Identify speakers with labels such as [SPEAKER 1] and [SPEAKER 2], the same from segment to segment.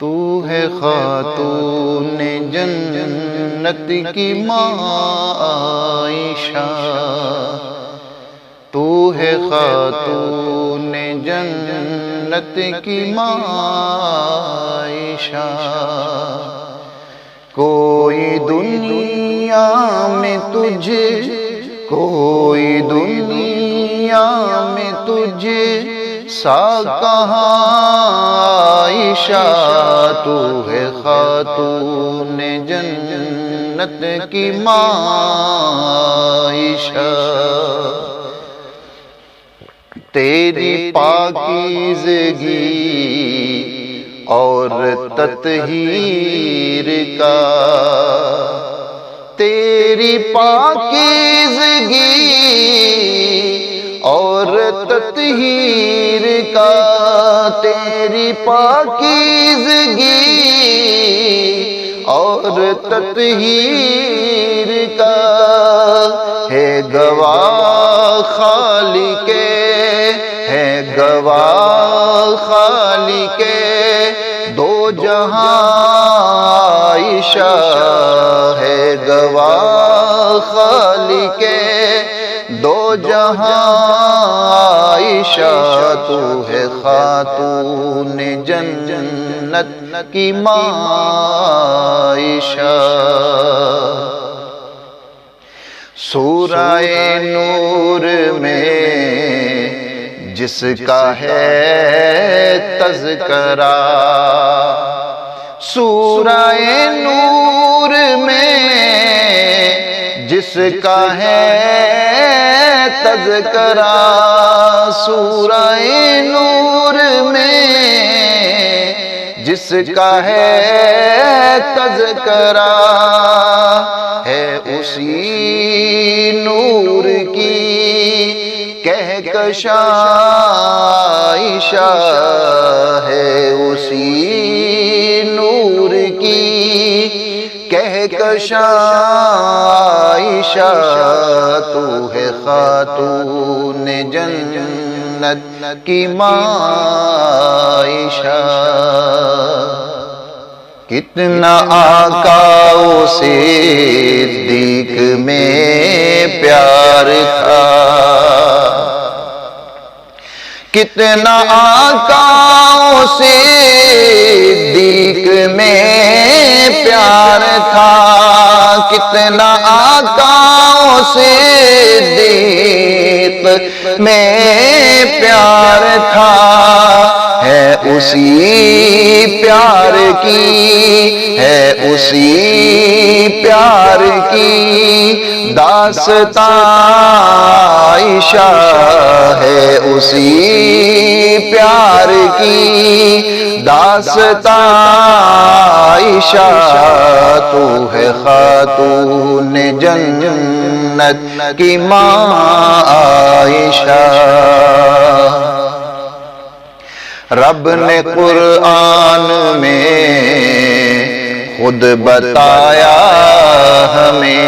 [SPEAKER 1] تو ہے خاتون جنت کی ماں عائشہ، تو ہے خاتون جنت کی ماں عائشہ۔ کوئی دنیا میں تجھے، کوئی دنیا میں تجھے سا کہاں عائشہ، تو ہے خاتون جنت کی ماں عائشہ۔ تیری پاکیزگی اور تطہیر کا، تیری پاکیزگی اور تطہیر کا، تیری پاکیزگی اور تطہیر کا ہے گواہ خالق، ہے گواہ خالق دو جہاں عائشہ، ہے گواہ خالق دو جہاں عائشہ، تو ہے خاتون جنت کی ماں عائشہ۔ سورہ نور میں جس کا ہے تذکرہ، سورہ نور میں جس کا ہے تذکرہ، سورہ نور میں جس کا ہے تذکرہ، ہے اسی نور کی کہکشاں عائشہ، ہے اسی نور کی کہکشاں عائشہ، تو ہے خاتون جنت کی ماں عائشہ۔ کتنا آقا صدیق میں پیار تھا، کتنا آقا صدیق میں پیار تھا، کتنا آقا صدیق میں پیار تھا، ہے اسی پیار کی، ہے اسی پیار کی داستان عائشہ، ہے اسی پیار کی داستان عائشہ، تو ہے خاتون جنت کی ماں عائشہ۔ رب نے قرآن میں خود بتایا ہمیں،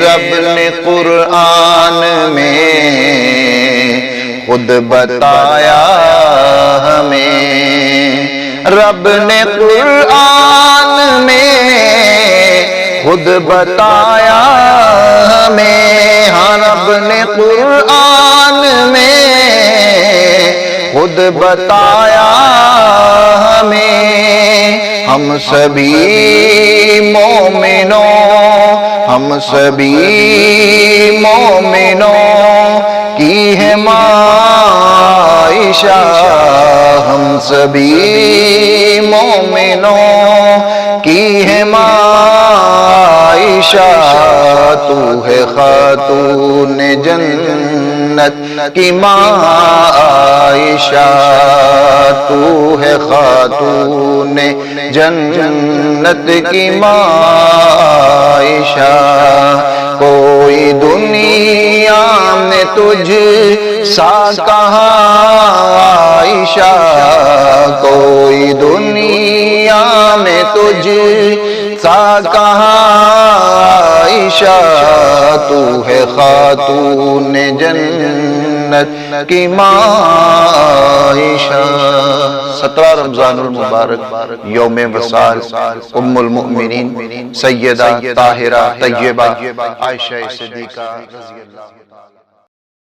[SPEAKER 1] رب نے قرآن میں خود بتایا ہمیں، رب نے قرآن میں خود بتایا ہمیں، ہاں رب نے قرآن میں خود بتایا ہمیں، ہم سبھی مومنوں، ہم سبھی مومنوں کی ہے ماں عائشہ، ہم سبھی مومنوں کی ہے ماں عائشہ، تو ہے خاتون جنت کی ماں عائشہ، تو ہے خاتون جنت کی ماں عائشہ۔ کوئی دنیا میں تجھ سا کہاں عائشہ، کوئی دنیا میں تجھ سا کہاں عائشہ، تو ہے خاتون جنت جنت کی ماں عائشہ۔ 17 رمضان المبارک یوم وصال ام المؤمنین سیدہ طاہرہ طیبہ عائشہ صدیقہ رضی اللہ تعالی